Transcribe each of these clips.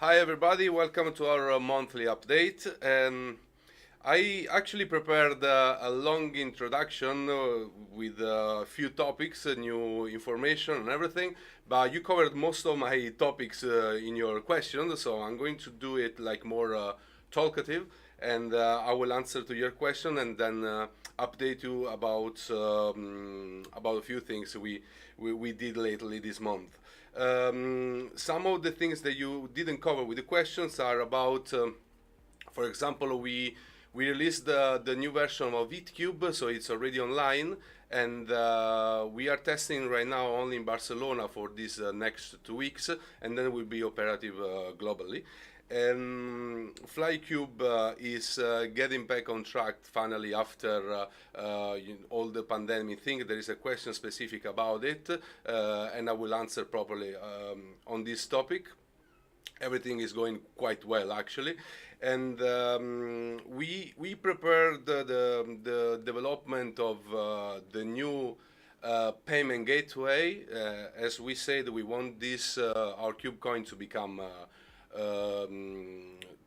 Hi everybody, welcome to our monthly update. I actually prepared a long introduction with a few topics, new information and everything, but you covered most of my topics in your questions, so I'm going to do it like more talkative, and I will answer to your question and then update you about a few things we did lately this month. Some of the things that you didn't cover with the questions are about, for example, we released the new version of EatCube, so it's already online, and we are testing right now only in Barcelona for these next 2 weeks, and then will be operative globally. And FlyCube is getting back on track finally after all the pandemic thing. There is a question specific about it, and I will answer properly on this topic. Everything is going quite well actually, and we prepared the development of the new payment gateway. As we said, we want this our KubeCoin to become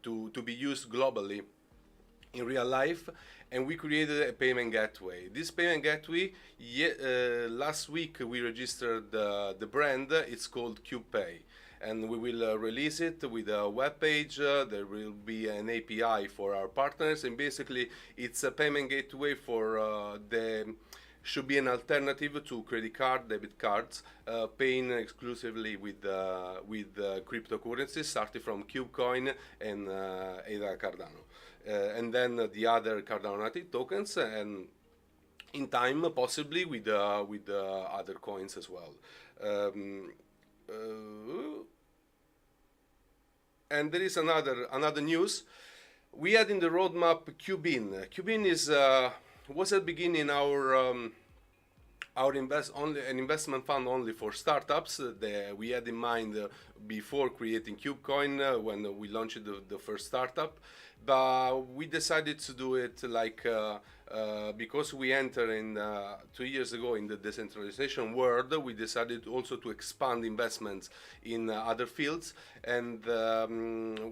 to be used globally in real life, and we created a payment gateway. This payment gateway, last week we registered the brand. It's called KubePay, and we will release it with a web page. There will be an API for our partners, and basically it's a payment gateway for should be an alternative to credit card, debit cards, paying exclusively with cryptocurrencies, starting from KubeCoin and ADA Cardano, and then the other Cardano native tokens, and in time possibly with other coins as well. And there is another news. We had in the roadmap Cubin. Cubin is was at the beginning our an investment fund only for startups that we had in mind before creating KubeCoin when we launched the first startup, but we decided to do it like because we entered in 2 years ago in the decentralization world. We decided also to expand investments in other fields, and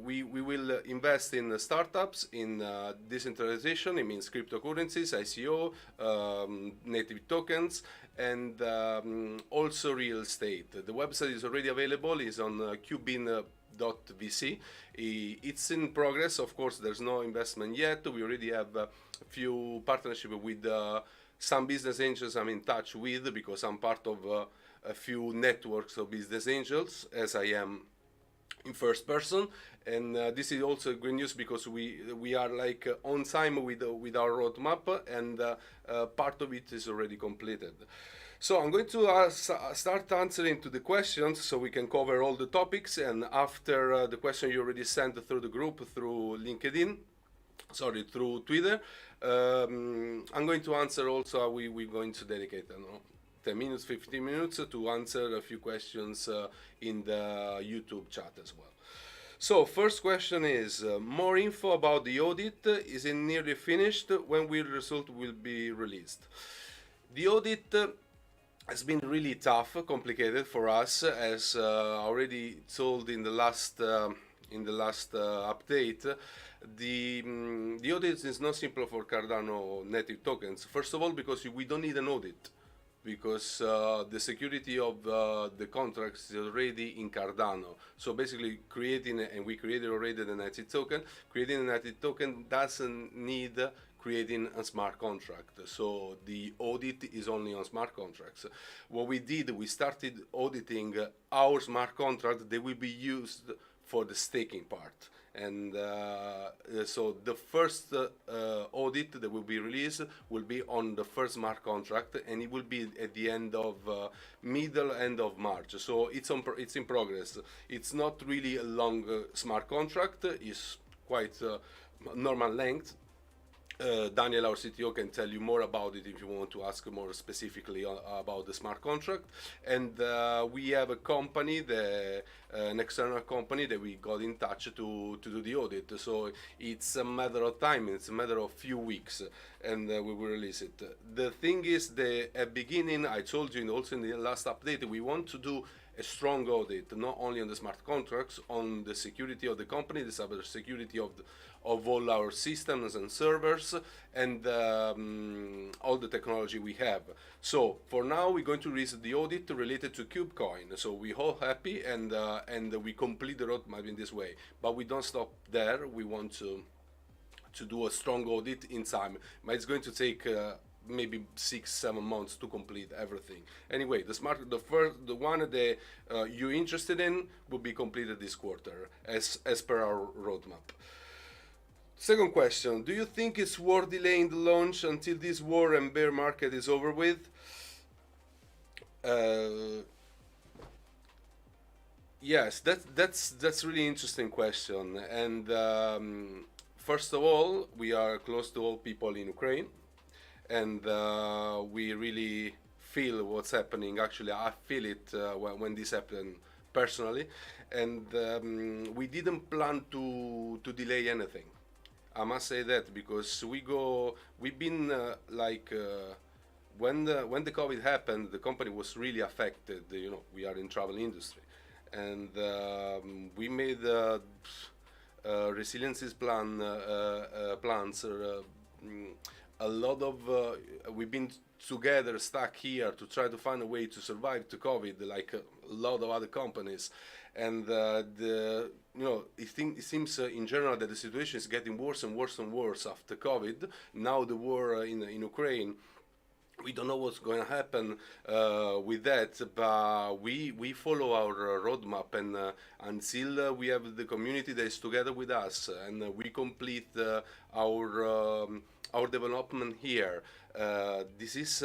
we will invest in startups, in decentralization. It means cryptocurrencies, ICO, native tokens, and also real estate. The website is already available. It's on cubin.vc. It's in progress. Of course, there's no investment yet. We already have a few partnerships with some business angels I'm in touch with, because I'm part of a few networks of business angels, as I am in first person. And this is also good news because we are like on time with our roadmap, and part of it is already completed. So I'm going to start answering to the questions so we can cover all the topics, and after the question you already sent through the group, through LinkedIn, sorry, through Twitter, I'm going to answer also. We're going to dedicate 10 minutes, 15 minutes to answer a few questions in the YouTube chat as well. So first question is, more info about the audit. Is it nearly finished? When will the result will be released? The audit has been really tough, complicated for us, as already told in the last update. The audit is not simple for Cardano native tokens. First of all, because we don't need an audit, because the security of the contracts is already in Cardano. So basically and we created already the native token. Creating a native token doesn't need creating a smart contract. So the audit is only on smart contracts. What we did, we started auditing our smart contract. They will be used for the staking part. And so the first audit that will be released will be on the first smart contract, and it will be at the end of middle end of March. So it's in progress. It's not really a long smart contract. It's quite normal length. Daniel, our CTO, can tell you more about it if you want to ask more specifically about the smart contract. And we have a company, an external company that we got in touch to do the audit. So it's a matter of time. It's a matter of few weeks, and we will release it. The thing is, at beginning, I told you, and also in the last update, we want to do a strong audit, not only on the smart contracts, on the security of the company, the cyber security of all our systems and servers, and all the technology we have. So for now, we're going to release the audit related to KubeCoin. So we're all happy, and we complete the roadmap in this way. But we don't stop there. We want to do a strong audit in time, but it's going to take maybe 6-7 months to complete everything. Anyway, the one that you're interested in will be completed this quarter as per our roadmap. Second question, do you think it's worth delaying the launch until this war and bear market is over with? Yes, that's really interesting question. And first of all, we are close to all people in Ukraine, and we really feel what's happening. Actually, I feel it when this happened personally, and we didn't plan to delay anything. I must say that because we've been when the COVID happened, the company was really affected. You know, we are in travel industry, and we made resiliencies plans. A lot of we've been together, stuck here to try to find a way to survive to COVID, like a lot of other companies. And it seems in general that the situation is getting worse and worse and worse after COVID. Now the war in Ukraine. We don't know what's going to happen with that, but we follow our roadmap, and until we have the community that is together with us, and we complete our development here. This is.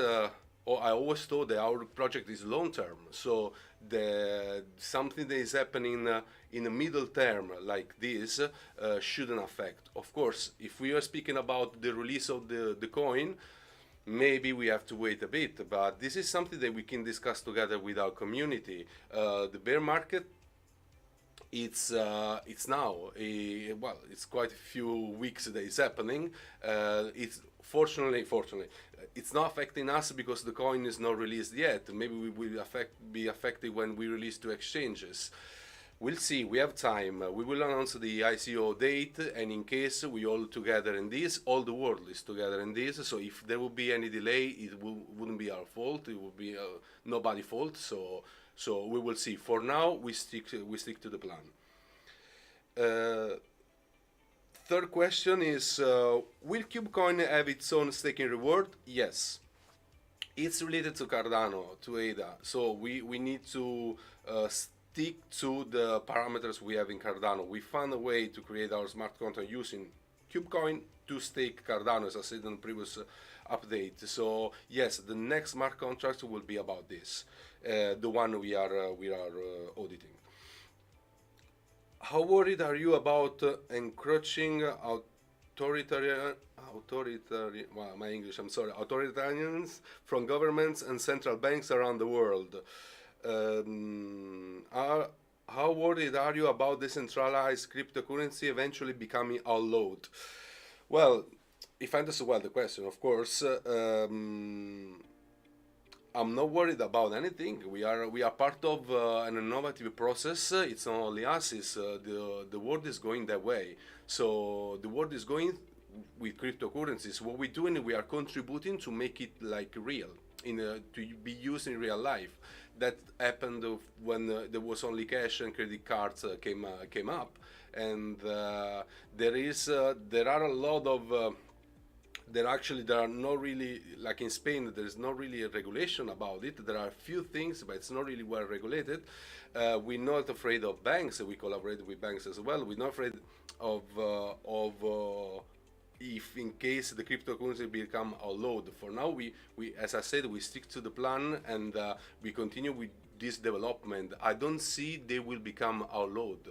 I always thought that our project is long term, so something that is happening in the middle term like this shouldn't affect. Of course, if we are speaking about the release of the coin, maybe we have to wait a bit, but this is something that we can discuss together with our community. The bear market, it's now. Well, it's quite a few weeks that it's happening. It's fortunately, it's not affecting us because the coin is not released yet. Maybe we will be affected when we release to exchanges. We'll see. We have time. We will announce the ICO date, and in case we all together in this, all the world is together in this. So if there will be any delay, wouldn't be our fault. It would be nobody's fault. So we will see. For now, we stick to the plan. Third question is, will KubeCoin have its own staking reward? Yes. It's related to Cardano, to ADA. So we need to stick to the parameters we have in Cardano. We found a way to create our smart contract using KubeCoin to stake Cardano, as I said in the previous update. So yes, the next smart contract will be about this, the one we are auditing. How worried are you about encroaching authoritarians from governments and central banks around the world? How worried are you about decentralized cryptocurrency eventually becoming outlawed? Well, if I understood well the question, of course, I'm not worried about anything. We are part of an innovative process. It's not only us. It's the world is going that way. So the world is going with cryptocurrencies. What we're doing, we are contributing to make it like real, to be used in real life. That happened when there was only cash and credit cards came up, and there are a lot of. There are not really, like in Spain, there's not really a regulation about it. There are a few things, but it's not really well regulated. We're not afraid of banks. We collaborate with banks as well. We're not afraid of if in case the cryptocurrency become outlawed. For now, we as I said, we stick to the plan, and we continue with this development. I don't see they will become outlawed.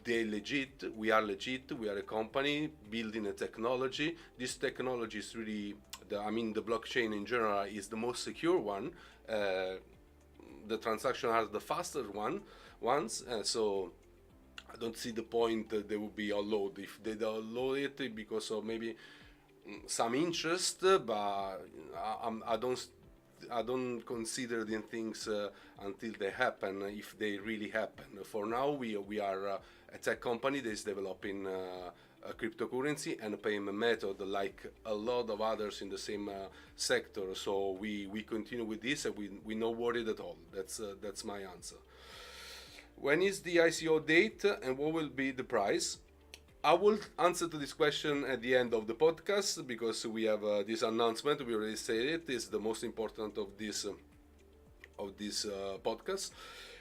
They're legit, we are legit, we are a company building a technology. This technology is really, the blockchain in general is the most secure one. The transaction are the faster ones, so I don't see the point that they will be outlawed. If they download it because of maybe some interest, but I don't don't consider the things until they happen, if they really happen. For now, we are a tech company that is developing a cryptocurrency and a payment method like a lot of others in the same sector. So we continue with this, and we not worried at all. That's my answer. When is the ICO date and what will be the price? I will answer to this question at the end of the podcast, because we have this announcement. We already said it. It's the most important of this podcast.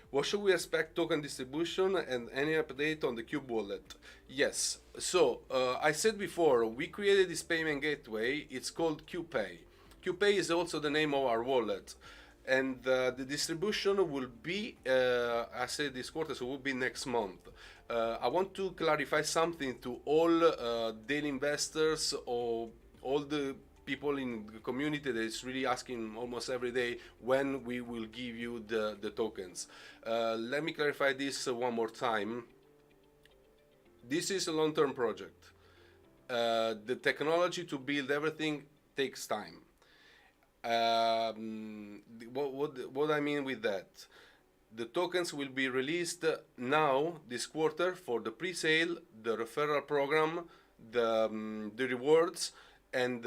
What should we expect token distribution and any update on the Cube wallet? Yes. So I said before, we created this payment gateway. It's called KubePay. KubePay is also the name of our wallet. And the distribution will be, I said this quarter, so will be next month. I want to clarify something to all daily investors or all the people in the community that is really asking almost every day when we will give you the tokens. Let me clarify this one more time. This is a long-term project. The technology to build everything takes time. What I mean with that? The tokens will be released now this quarter for the pre-sale, the referral program, the rewards, and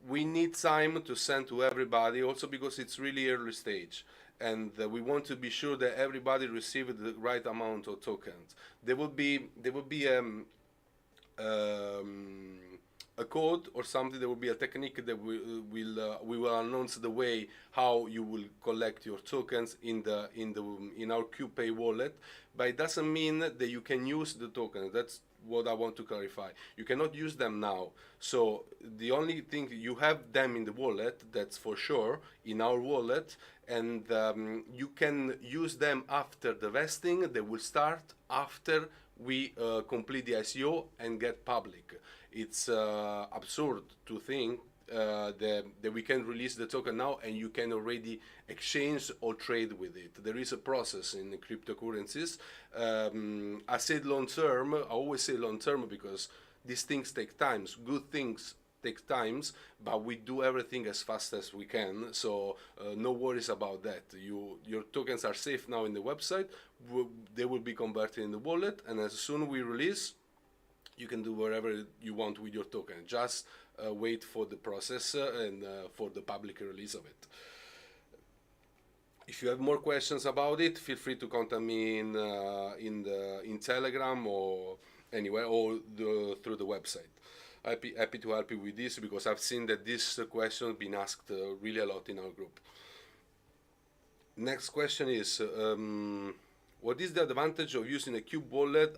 we need time to send to everybody, also because it's really early stage, and we want to be sure that everybody receives the right amount of tokens. There will be a code or something. There will be a technique that we will announce the way how you will collect your tokens in our KubePay wallet, but it doesn't mean that you can use the tokens. That's what I want to clarify. You cannot use them now. So the only thing, you have them in the wallet, that's for sure, in our wallet, and you can use them after the vesting. They will start after we complete the ICO and get public. It's absurd to think that we can release the token now and you can already exchange or trade with it. There is a process in cryptocurrencies. I said long term. I always say long term because these things take time. Good things take times, but we do everything as fast as we can. So no worries about that. Your tokens are safe now in the website. They will be converted in the wallet, and as soon as we release, you can do whatever you want with your token. Just wait for the process and for the public release of it. If you have more questions about it, feel free to contact me in Telegram or anywhere, or through the website. Happy to help you with this, because I've seen that this question has been asked really a lot in our group. Next question is, what is the advantage of using a Cube wallet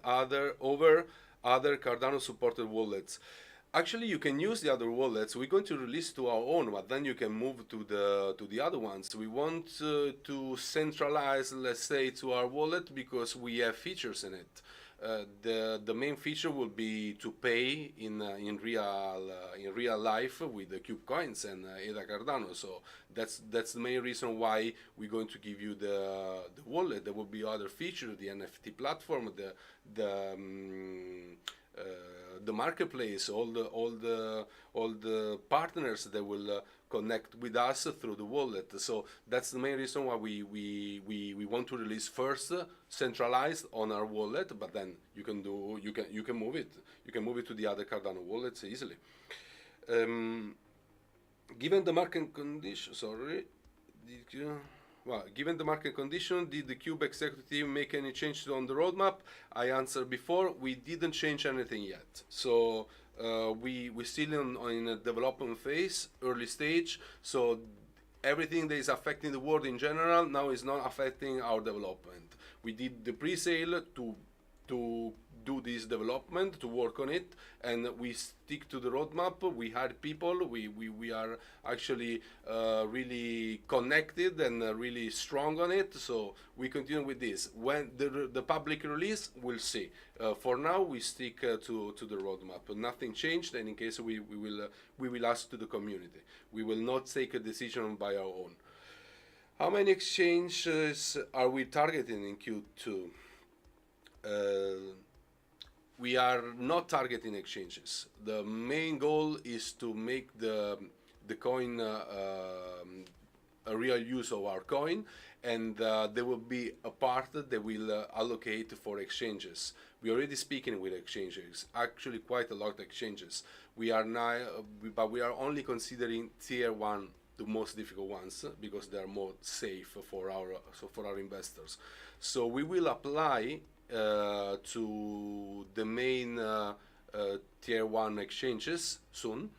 over other Cardano supported wallets? Actually, you can use the other wallets. We're going to release to our own, but then you can move to the other ones. We want to centralize, let's say, to our wallet because we have features in it. The main feature will be to pay in real life with the Cube coins and EDA Cardano. So that's the main reason why we're going to give you the wallet. There will be other features, the NFT platform, the marketplace, all the partners that will connect with us through the wallet. So that's the main reason why we want to release first centralized on our wallet, but then you can move it to the other Cardano wallets easily. Given the market condition, given the market condition, did the Cube executive team make any changes on the roadmap? I answered before, we didn't change anything yet. So we're still in a development phase, early stage. So everything that is affecting the world in general now is not affecting our development. We did the pre-sale to do this development, to work on it, and we stick to the roadmap. We had people, we are actually really connected and really strong on it, so we continue with this. When the public release, we'll see. For now, we stick to the roadmap. Nothing changed, and in case we will ask to the community. We will not take a decision by our own. How many exchanges are we targeting in Q2? We are not targeting exchanges. The main goal is to make the coin a real use of our coin, and there will be a part that they will allocate for exchanges. We already speaking with exchanges, actually quite a lot of exchanges. We are now, but we are only considering tier one, the most difficult ones, because they are more safe for our investors. So we will apply to the main tier one exchanges soon,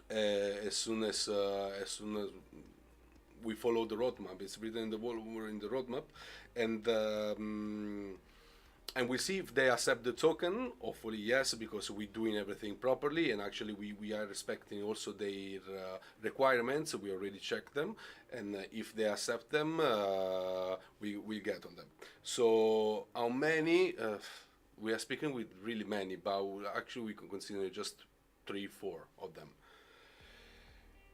as soon as we follow the roadmap. It's written in the we're in the roadmap, and we'll see if they accept the token. Hopefully yes, because we're doing everything properly, and actually we are respecting also their requirements. We already checked them, and if they accept them, we get on them. So how many? We are speaking with really many, but actually we can consider just 3-4 of them.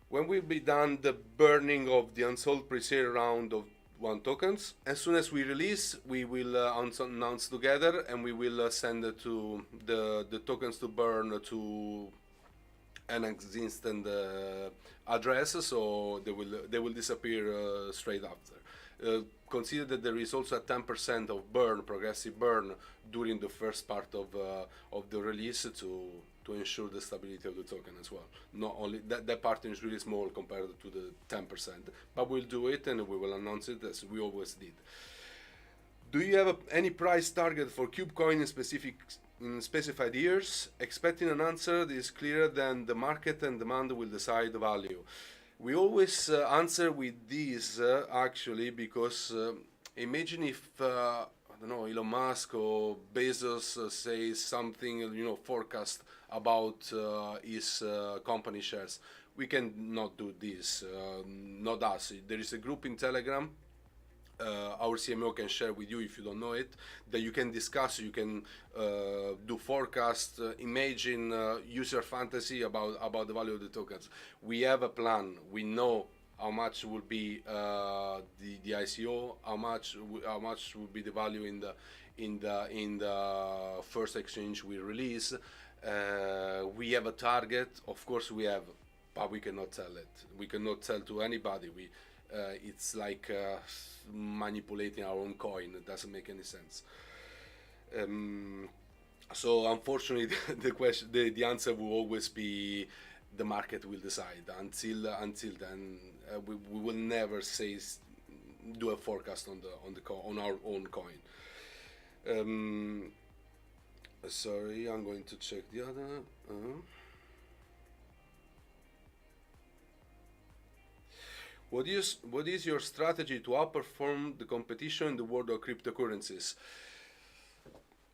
When will be done the burning of the unsold pre-sale round of one tokens? As soon as we release, we will announce together, and we will send it to the tokens to burn to an existing address, so they will disappear straight after. Consider that there is also a 10% of burn, progressive burn, during the first part of the release to ensure the stability of the token as well. Not only that part is really small compared to the 10%, but we'll do it and we will announce it as we always did. Do you have any price target for KubeCoin in specified years? Expecting an answer that is clearer than the market and demand will decide the value. We always answer with this actually, because imagine if I don't know, Elon Musk or Bezos says something, forecast about his company shares. We can not do this, not us. There is a group in Telegram, our CMO can share with you if you don't know it, that you can discuss, you can do forecast, imagine, user fantasy about the value of the tokens. We have a plan. We know how much will be the ICO, how much will be the value in the first exchange we release. We have a target, of course we have, but we cannot tell it. We cannot tell to anybody. It's like manipulating our own coin. It doesn't make any sense. So unfortunately, the answer will always be the market will decide. Until then, we will never do a forecast on our own coin. Sorry, I'm going to check the other. What is your strategy to outperform the competition in the world of cryptocurrencies?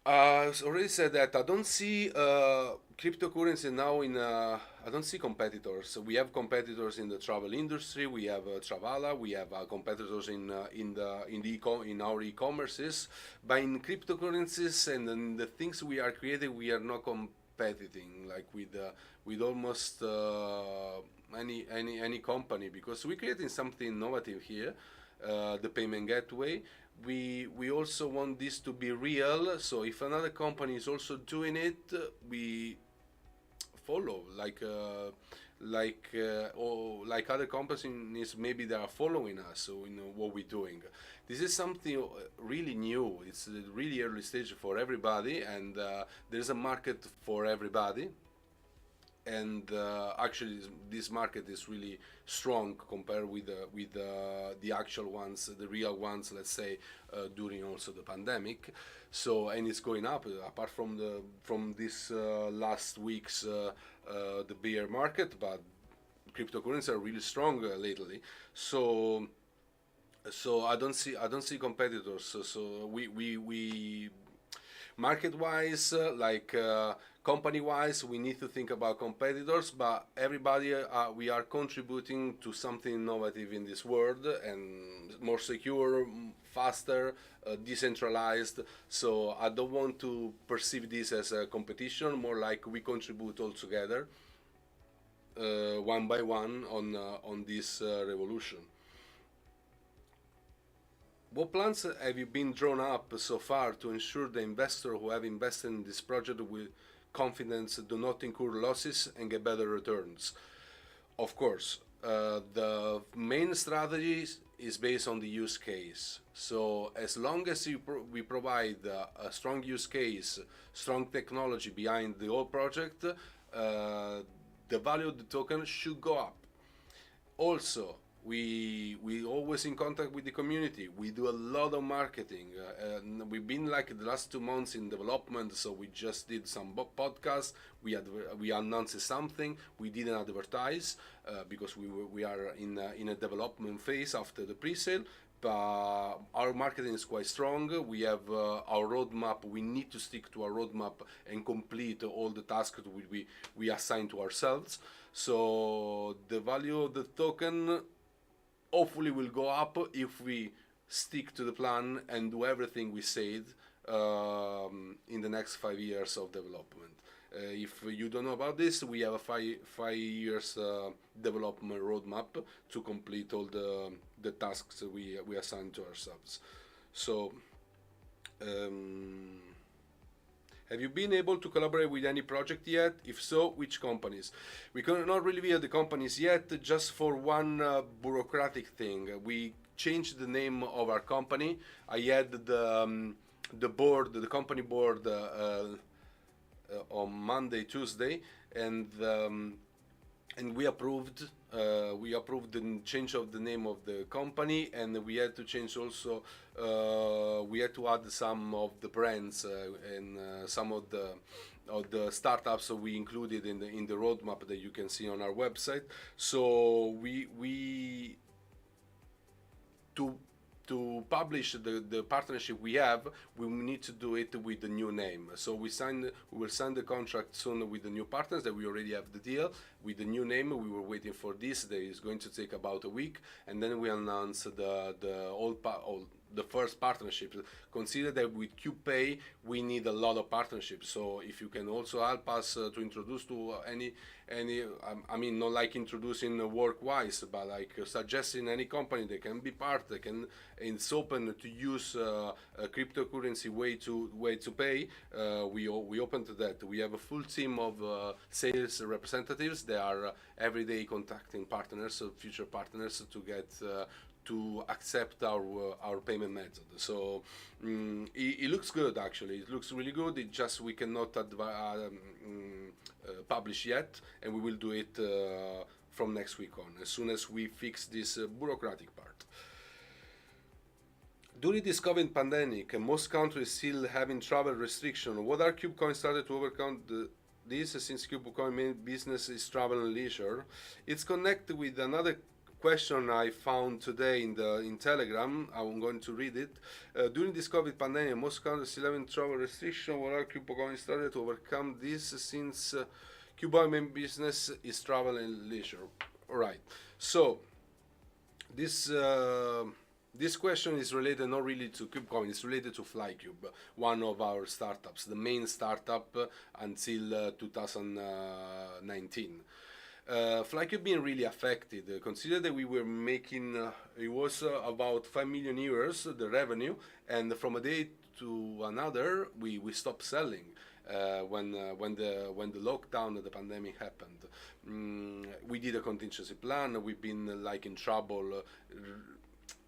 I already said that I don't see cryptocurrency now I don't see competitors. We have competitors in the travel industry. We have Travala. We have competitors in our e-commerces. But in cryptocurrencies and in the things we are creating, we are not competing like with almost any company, because we're creating something innovative here, the payment gateway. We also want this to be real, so if another company is also doing it, we follow, like other companies, maybe they are following us, so what we're doing. This is something really new. It's a really early stage for everybody, and there's a market for everybody. And actually, this market is really strong compared with the actual ones, the real ones, let's say, during also the pandemic. So, and it's going up. Apart from this last week's the bear market, but cryptocurrencies are really strong lately. So I don't see competitors. So we market-wise, company-wise, we need to think about competitors, but everybody, we are contributing to something innovative in this world, and more secure, faster, decentralized. So I don't want to perceive this as a competition, more like we contribute all together, one by one, on this revolution. What plans have you been drawn up so far to ensure the investors who have invested in this project with confidence do not incur losses and get better returns? Of course, The main strategy is based on the use case. So as long as we provide a strong use case, strong technology behind the whole project, the value of the token should go up. Also, we always in contact with the community. We do a lot of marketing. We've been like the last 2 months in development, so we just did some podcasts. We announced something. We didn't advertise because we are in a development phase after the pre-sale. But our marketing is quite strong. We have our roadmap. We need to stick to our roadmap and complete all the tasks we assign to ourselves. So the value of the token hopefully will go up if we stick to the plan and do everything we said in the next 5 years of development. If you don't know about this, we have a five years development roadmap to complete all the tasks we assign to ourselves. So have you been able to collaborate with any project yet? If so, which companies? We cannot reveal the companies yet, just for one bureaucratic thing. We changed the name of our company. I had the board, the company board, on Monday, Tuesday, and we approved the change of the name of the company, and we had to change also. We had to add some of the brands and some of the startups that we included in the roadmap that you can see on our website. So we to publish the partnership we have, we need to do it with the new name. So we will sign the contract soon with the new partners that we already have the deal with the new name. We were waiting for this. That is going to take about a week, and then we announce the first partnership. Consider that with KubePay we need a lot of partnerships. So if you can also help us to introduce to any I mean, not like introducing work-wise, but like suggesting any company that can be part, that can, it's open to use a cryptocurrency way to pay. We open to that. We have a full team of sales representatives. They are every day contacting partners, future partners, to get to accept our payment method. So it looks good, actually. It looks really good. It just we cannot publish yet, and we will do it from next week on, as soon as we fix this bureaucratic part. During this COVID pandemic, most countries still having travel restrictions. What are KubeCoin started to overcome this, since KubeCoin main business is travel and leisure? It's connected with another question I found today in Telegram. I'm going to read it. During this COVID pandemic, most countries still having travel restrictions. What are KubeCoin started to overcome this, since KubeCoin main business is travel and leisure? All right. So this question is related not really to KubeCoin, it's related to FlyCube, one of our startups, the main startup until 2019. FlyCube being really affected. Consider that we were making, it was about 5 million euros, the revenue, and from a day to another, we stopped selling. When the lockdown, the pandemic happened, we did a contingency plan. We've been like in trouble,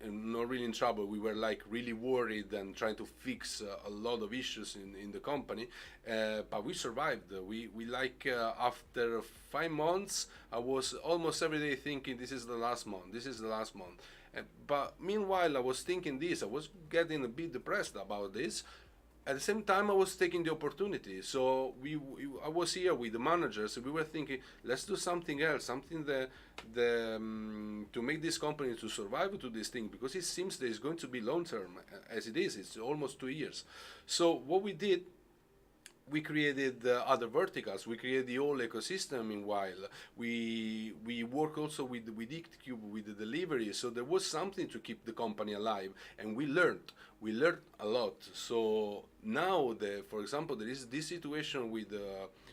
not really in trouble. We were like really worried and trying to fix a lot of issues in the company, but we survived. We like after 5 months, I was almost every day thinking, this is the last month. This is the last month. But meanwhile, I was thinking this. I was getting a bit depressed about this. At the same time, I was taking the opportunity. So I was here with the managers. We were thinking, let's do something else, something that to make this company to survive to this thing, because it seems that it's going to be long term, as it is. It's almost 2 years. So what we did, we created other verticals. We created the whole ecosystem. Meanwhile, we work also with IctCube, with the delivery. So there was something to keep the company alive, and we learned a lot. So now, for example, there is this situation with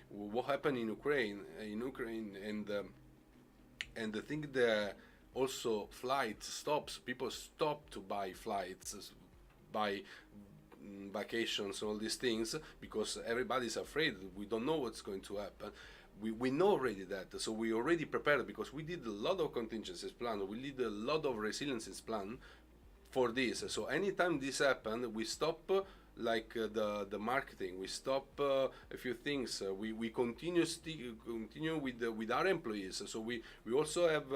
what happened in Ukraine, and the thing that also flights stops. People stop to buy flights, buy vacations, all these things, because everybody's afraid. We don't know what's going to happen. we know already that, so we already prepared because we did a lot of contingencies plan, we did a lot of resiliencies plan for this. So anytime this happened, we stop the marketing, we stop a few things. We continue with our employees. So we also have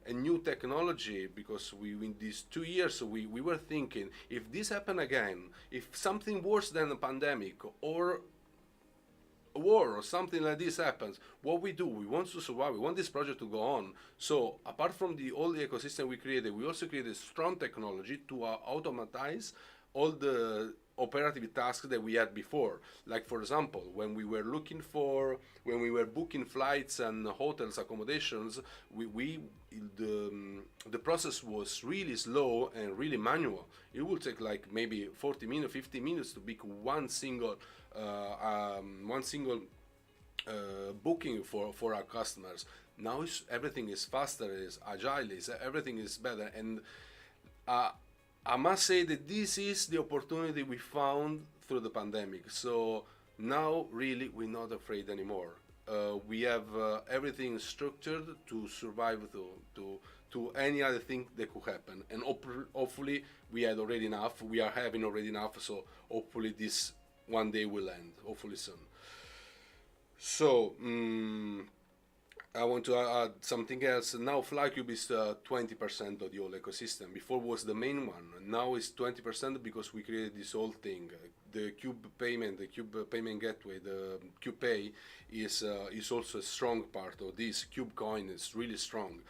a new technology because we in these 2 years we were thinking if this happen again, if something worse than a pandemic or a war or something like this happens, what we do, we want to survive, we want this project to go on. So apart from all the ecosystem we created, we also created strong technology to automatize all the operative tasks that we had before. Like for example, when we were booking flights and hotels accommodations, the process was really slow and really manual. It would take like maybe 40 minutes, 50 minutes to book one single booking for our customers. Now everything is faster, is agile, everything is better, and I must say that this is the opportunity we found through the pandemic. So now really we're not afraid anymore. We have everything structured to survive to any other thing that could happen, and hopefully we had already enough. We are having already enough, so hopefully this one day will end, hopefully soon. So I want to add something else. Now FlyCube is 20% of the whole ecosystem. Before was the main one. Now it's 20% because we created this whole thing. The Cube payment, the Cube payment gateway, the Cube Pay is also a strong part of this. Cube Coin is really strong.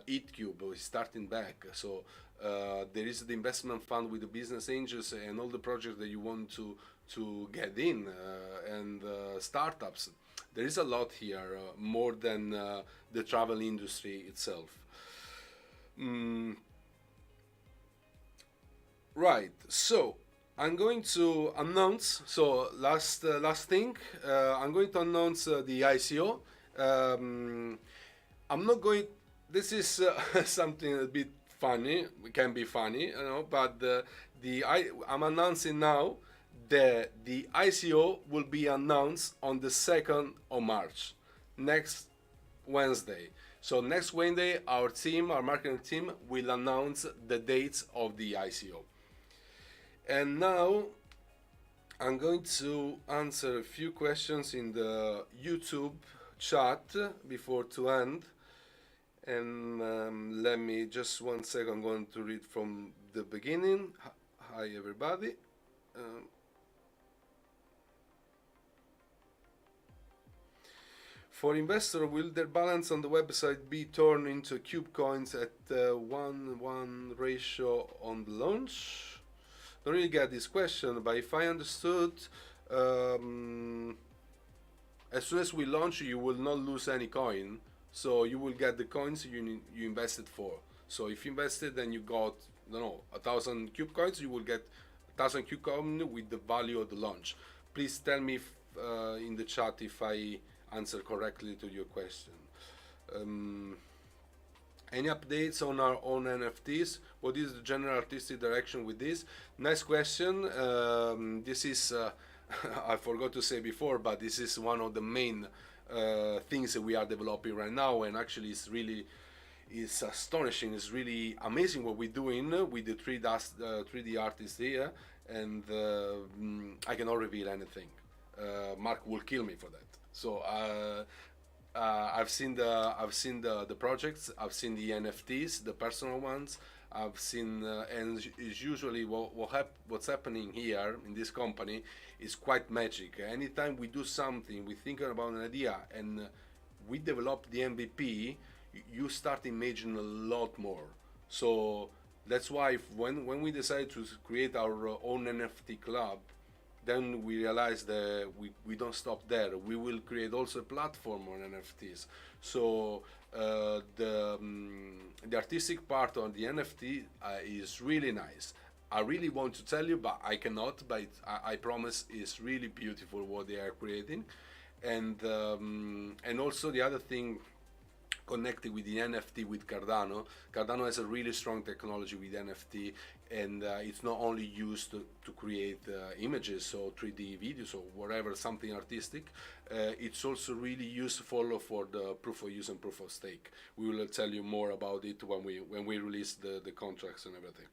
EatCube is starting back. So there is the investment fund with the business angels and all the projects that you want to get in and startups. There is a lot here, more than the travel industry itself. Right, so I'm going to announce, so last thing, I'm going to announce the ICO. I'm not going, this is something a bit funny, it can be funny, but I'm announcing now the ICO will be announced on the 2nd of March, next Wednesday. So next Wednesday, our marketing team, will announce the dates of the ICO. And now I'm going to answer a few questions in the YouTube chat before to end. And let me just 1 second. I'm going to read from the beginning. Hi everybody. For investor, will their balance on the website be turned into Cube coins at 1:1 ratio on the launch? Don't really get this question, but if I understood, as soon as we launch, you will not lose any coin, so you will get the coins you invested for. So if you invested and you got, I don't know, 1,000 Cube coins, you will get 1,000 Cube coins with the value of the launch. Please tell me in the chat if I answer correctly to your question. Any updates on our own NFTs? What is the general artistic direction with this? Nice question. This is I forgot to say before, but this is one of the main things that we are developing right now, and actually it's astonishing. It's really amazing what we're doing with the 3D artists here, and I cannot reveal anything. Mark will kill me for that. So I've seen the projects, I've seen the NFTs, the personal ones. I've seen and it's usually what's happening here in this company is quite magic. Anytime we do something, we think about an idea, and we develop the MVP, you start imagining a lot more. So that's why when we decided to create our own NFT club, then we realized that we don't stop there. We will create also a platform on NFTs. So the artistic part on the NFT is really nice. I really want to tell you, but I cannot. But I promise it's really beautiful what they are creating. And also the other thing connected with the NFT with Cardano. Cardano has a really strong technology with NFT, and it's not only used to create images or 3D videos or whatever, something artistic. It's also really useful for the proof of use and proof of stake. We will tell you more about it when we release the contracts and everything.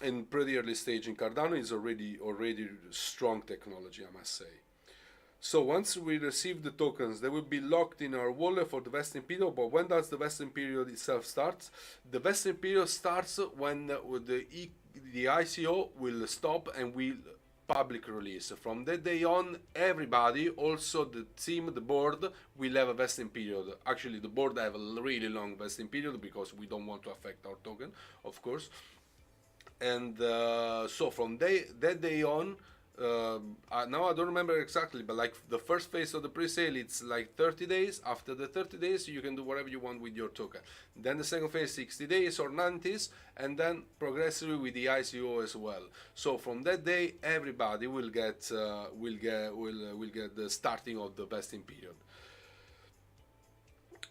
In pretty early stage in Cardano is already strong technology, I must say. So once we receive the tokens, they will be locked in our wallet for the vesting period. But when does the vesting period itself start? The vesting period starts when the ICO will stop and will public release. From that day on, everybody, also the team, the board, will have a vesting period. Actually, the board have a really long vesting period because we don't want to affect our token, of course. And so from that day on, now I don't remember exactly, but like the first phase of the pre-sale, it's like 30 days. After the 30 days, you can do whatever you want with your token. Then the second phase, 60 days or 90s, and then progressively with the ICO as well. So from that day, everybody will get the starting of the vesting period.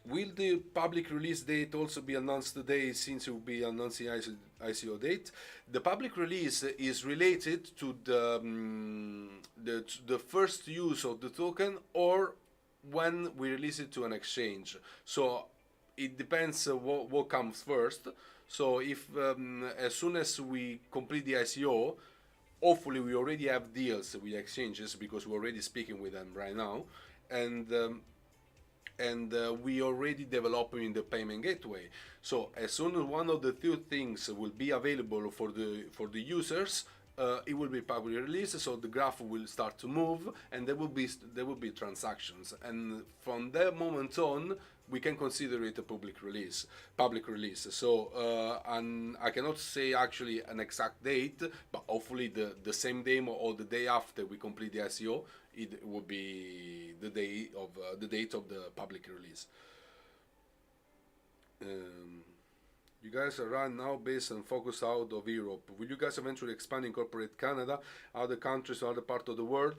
Will the public release date also be announced today, since it will be announcing ICO date? The public release is related to the first use of the token, or when we release it to an exchange. So it depends what comes first. So if as soon as we complete the ICO, hopefully we already have deals with exchanges because we're already speaking with them right now, and we already developing the payment gateway. So as soon as one of the two things will be available for the users, it will be publicly released. So the graph will start to move, and there will be transactions. And from that moment on, we can consider it a public release. So and I cannot say actually an exact date, but hopefully the same day or the day after we complete the ICO, it will be the date of the public release. You guys are right now based and focused out of Europe. Will you guys eventually expand and incorporate Canada, other countries, or other part of the world?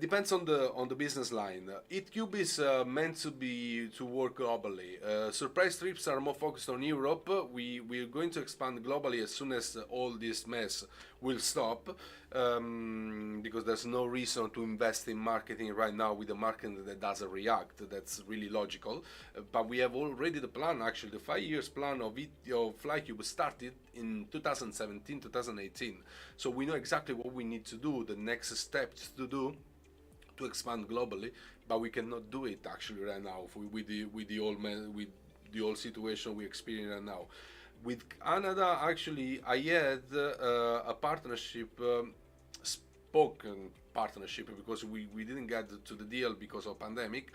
Depends on the business line. EatCube is meant to work globally. Surprise trips are more focused on Europe. We're going to expand globally as soon as all this mess will stop, because there's no reason to invest in marketing right now with a market that doesn't react. That's really logical. But we have already the plan, actually, the 5 years plan of FlyCube started in 2017, 2018. So we know exactly what we need to do, the next steps to do to expand globally, but we cannot do it actually right now with the old situation we experience right now. With Canada, actually, I had a partnership, spoken partnership, because we didn't get to the deal because of pandemic.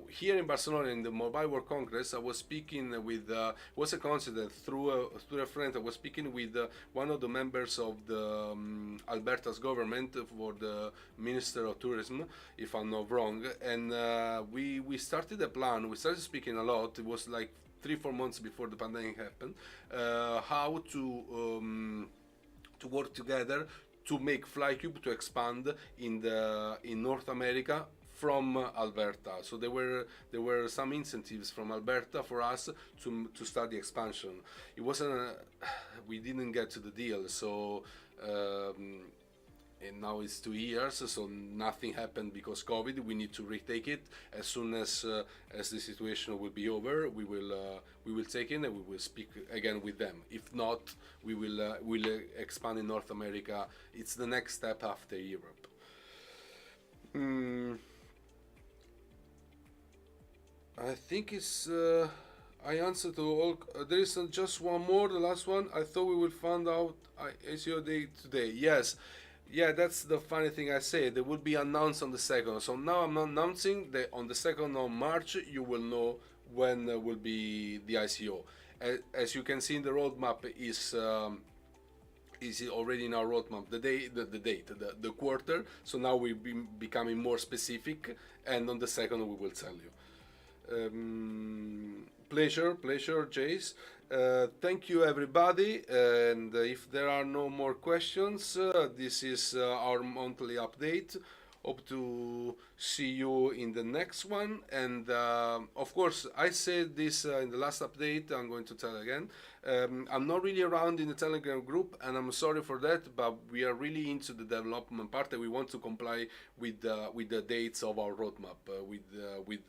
Here in Barcelona, in the Mobile World Congress, I was speaking with, was a coincidence through a friend. I was speaking with one of the members of the Alberta's government for the Minister of Tourism, if I'm not wrong, and we started a plan. We started speaking a lot. It was like 3-4 months before the pandemic happened, how to work together to make FlyCube to expand in North America from Alberta. So there were some incentives from Alberta for us to start the expansion. It wasn't we didn't get to the deal, so and now it's 2 years, so nothing happened because COVID. We need to retake it as soon as the situation will be over. We will take it and we will speak again with them. If not, we will expand in North America. It's the next step after Europe. I think it's I answered to all. There is just one more, the last one. I thought we would find out ICO day today. Yes. Yeah, that's the funny thing I say. They will be announced on the 2nd. So now I'm announcing that on the 2nd of March, you will know when will be the ICO. As you can see in the roadmap, is already in our roadmap the date, the quarter. So now we'll be becoming more specific, and on the 2nd we will tell you. Pleasure, Jace. Thank you, everybody. And if there are no more questions, this is our monthly update Hope to see you in the next one. And of course, I said this in the last update. I'm going to tell again. I'm not really around in the Telegram group, and I'm sorry for that. But we are really into the development part, and we want to comply with the dates of our roadmap with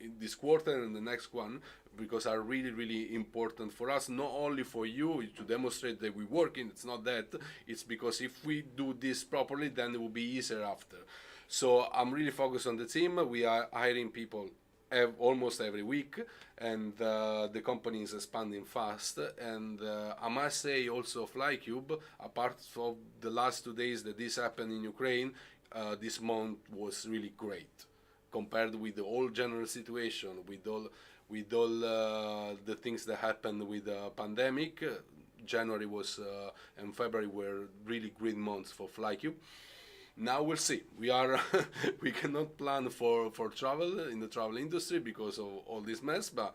in this quarter and the next one, because are really really important for us, not only for you to demonstrate that we working. It's not that, it's because if we do this properly, then it will be easier after. So I'm really focused on the team. We are hiring people almost every week, and the company is expanding fast. And I must say also, FlyCube, apart from the last 2 days that this happened in Ukraine, this month was really great compared with the whole general situation, with all the things that happened with the pandemic. January was and February were really great months for FlyCube. Now we'll see. We are we cannot plan for travel in the travel industry because of all this mess, but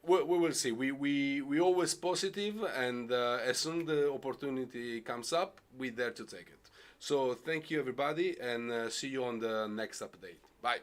we will see. We always positive, and as soon the opportunity comes up, we're there to take it. So thank you everybody, and see you on the next update. Bye.